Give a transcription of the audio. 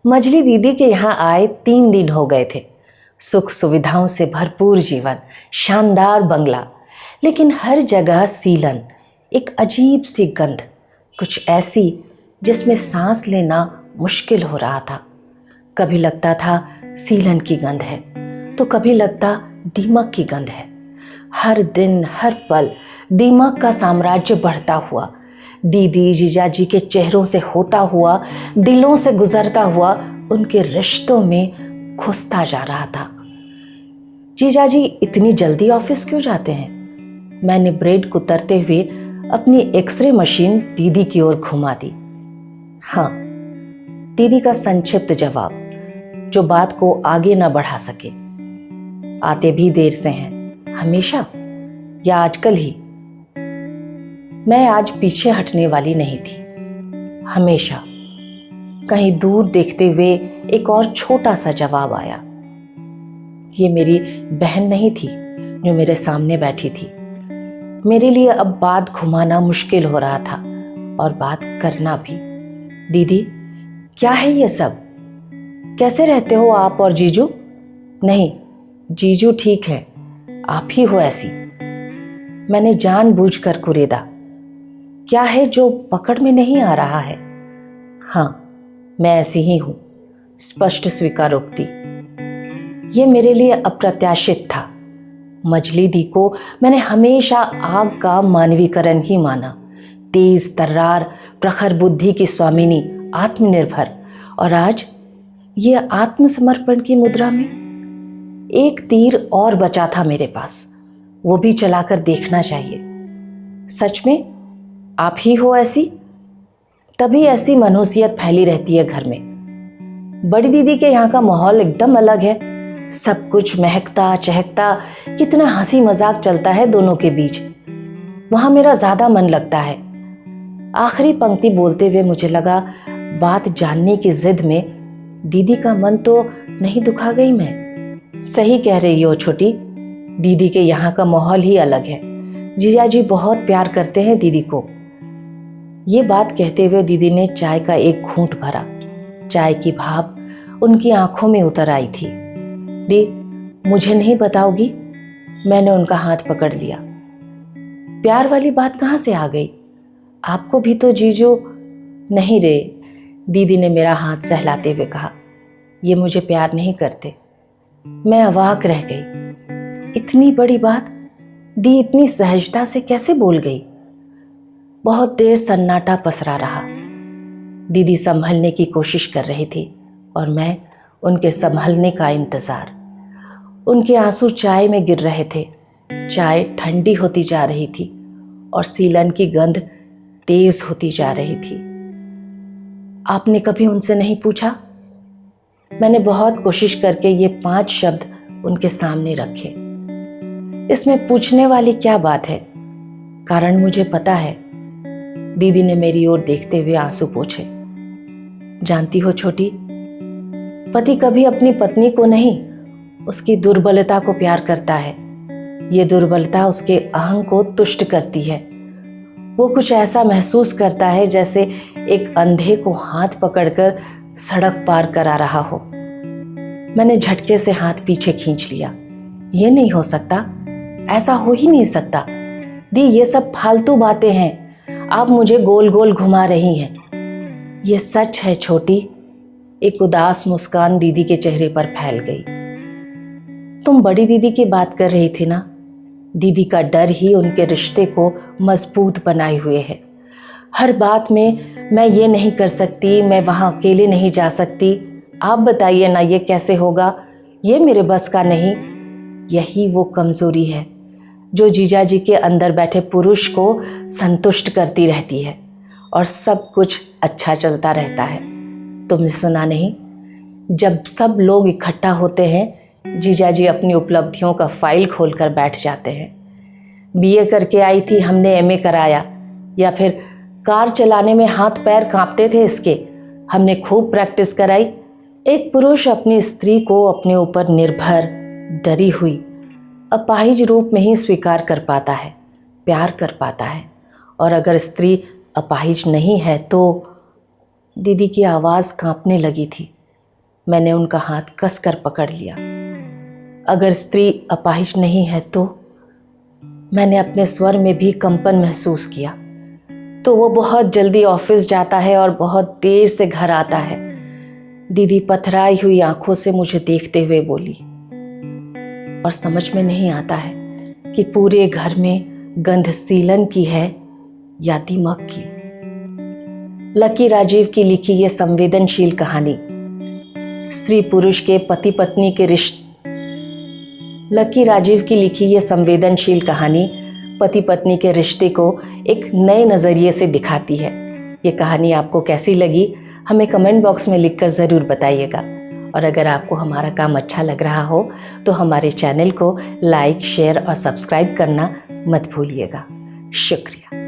मजली दीदी के यहाँ आए 3 दिन हो गए थे। सुख सुविधाओं से भरपूर जीवन, शानदार बंगला, लेकिन हर जगह सीलन, एक अजीब सी गंध, कुछ ऐसी जिसमें सांस लेना मुश्किल हो रहा था। कभी लगता था सीलन की गंध है तो कभी लगता दीमक की गंध है। हर दिन हर पल दीमक का साम्राज्य बढ़ता हुआ, दीदी जीजाजी के चेहरों से होता हुआ, दिलों से गुजरता हुआ, उनके रिश्तों में घुसता जा रहा था। जीजाजी इतनी जल्दी ऑफिस क्यों जाते हैं? मैंने ब्रेड कुतरते हुए अपनी एक्सरे मशीन दीदी की ओर घुमा दी। हाँ, दीदी का संक्षिप्त जवाब, जो बात को आगे न बढ़ा सके। आते भी देर से हैं, हमेशा या आजकल ही? मैं आज पीछे हटने वाली नहीं थी, हमेशा। कहीं दूर देखते हुए एक और छोटा सा जवाब आया। ये मेरी बहन नहीं थी जो मेरे सामने बैठी थी। मेरे लिए अब बात घुमाना मुश्किल हो रहा था और बात करना भी। दीदी, क्या है ये सब? कैसे रहते हो आप और जीजू? नहीं, जीजू ठीक है, आप ही हो ऐसी। मैंने जानबूझकर कुरेदा। क्या है जो पकड़ में नहीं आ रहा है? हाँ, मैं ऐसी ही हूं, स्पष्ट स्वीकारोक्ति। ये मेरे लिए अप्रत्याशित था। मजली दी को मैंने हमेशा आग का मानवीकरण ही माना, तेज तर्रार, प्रखर बुद्धि की स्वामिनी, आत्मनिर्भर। और आज ये आत्मसमर्पण की मुद्रा में एक तीर और बचा था मेरे पास, वो भी चलाकर देखना चाहिए। सच में आप ही हो ऐसी? तभी ऐसी मनहूसियत फैली रहती है घर में। बड़ी दीदी के यहाँ का माहौल एकदम अलग है। सब कुछ महकता चहकता, कितना हंसी मजाक चलता है दोनों के बीच। वहां मेरा ज्यादा मन लगता है। आखिरी पंक्ति बोलते हुए मुझे लगा बात जानने की जिद में दीदी का मन तो नहीं दुखा गई मैं। सही कह रही हो छोटी, दीदी के यहाँ का माहौल ही अलग है। जीजाजी बहुत प्यार करते हैं दीदी को। ये बात कहते हुए दीदी ने चाय का एक घूंट भरा। चाय की भाप उनकी आंखों में उतर आई थी। दी, मुझे नहीं बताओगी? मैंने उनका हाथ पकड़ लिया। प्यार वाली बात कहाँ से आ गई? आपको भी तो जीजू। नहीं रे, दीदी ने मेरा हाथ सहलाते हुए कहा, ये मुझे प्यार नहीं करते। मैं अवाक रह गई। इतनी बड़ी बात दी इतनी सहजता से कैसे बोल गई? बहुत देर सन्नाटा पसरा रहा। दीदी संभलने की कोशिश कर रही थी और मैं उनके संभलने का इंतजार। उनके आंसू चाय में गिर रहे थे। चाय ठंडी होती जा रही थी और सीलन की गंध तेज होती जा रही थी। आपने कभी उनसे नहीं पूछा? मैंने बहुत कोशिश करके ये 5 शब्द उनके सामने रखे। इसमें पूछने वाली क्या बात है? कारण मुझे पता है। दीदी ने मेरी ओर देखते हुए आंसू पोंछे। जानती हो छोटी, पति कभी अपनी पत्नी को नहीं, उसकी दुर्बलता को प्यार करता है। ये दुर्बलता उसके अहंग को तुष्ट करती है। वो कुछ ऐसा महसूस करता है जैसे एक अंधे को हाथ पकड़कर सड़क पार करा रहा हो। मैंने झटके से हाथ पीछे खींच लिया। ये नहीं हो सकता, ऐसा हो ही नहीं सकता। दी, ये सब फालतू बातें हैं, आप मुझे गोल गोल घुमा रही हैं। ये सच है छोटी। एक उदास मुस्कान दीदी के चेहरे पर फैल गई। तुम बड़ी दीदी की बात कर रही थी ना? दीदी का डर ही उनके रिश्ते को मजबूत बनाए हुए है। हर बात में मैं ये नहीं कर सकती, मैं वहां अकेले नहीं जा सकती, आप बताइए ना ये कैसे होगा, ये मेरे बस का नहीं। यही वो कमजोरी है जो जीजाजी के अंदर बैठे पुरुष को संतुष्ट करती रहती है और सब कुछ अच्छा चलता रहता है। तुमने सुना नहीं, जब सब लोग इकट्ठा होते हैं, जीजाजी अपनी उपलब्धियों का फाइल खोलकर बैठ जाते हैं। बीए करके आई थी, हमने एमए कराया। या फिर कार चलाने में हाथ पैर कांपते थे इसके, हमने खूब प्रैक्टिस कराई। एक पुरुष अपनी स्त्री को अपने ऊपर निर्भर, डरी हुई, अपाहिज रूप में ही स्वीकार कर पाता है, प्यार कर पाता है। और अगर स्त्री अपाहिज नहीं है तो। दीदी की आवाज़ कांपने लगी थी। मैंने उनका हाथ कसकर पकड़ लिया। अगर स्त्री अपाहिज नहीं है तो? मैंने अपने स्वर में भी कंपन महसूस किया। तो वो बहुत जल्दी ऑफिस जाता है और बहुत देर से घर आता है, दीदी पथराई हुई आंखों से मुझे देखते हुए बोली। और समझ में नहीं आता है कि पूरे घर में गंध सीलन की है या दिमक की। लकी राजीव की लिखी ये संवेदनशील कहानी स्त्री पुरुष के पति पत्नी के रिश्ते लकी राजीव की लिखी ये संवेदनशील कहानी पति पत्नी के रिश्ते को एक नए नज़रिए से दिखाती है। ये कहानी आपको कैसी लगी हमें कमेंट बॉक्स में लिखकर ज़रूर बताइएगा। और अगर आपको हमारा काम अच्छा लग रहा हो तो हमारे चैनल को लाइक, शेयर और सब्सक्राइब करना मत भूलिएगा। शुक्रिया।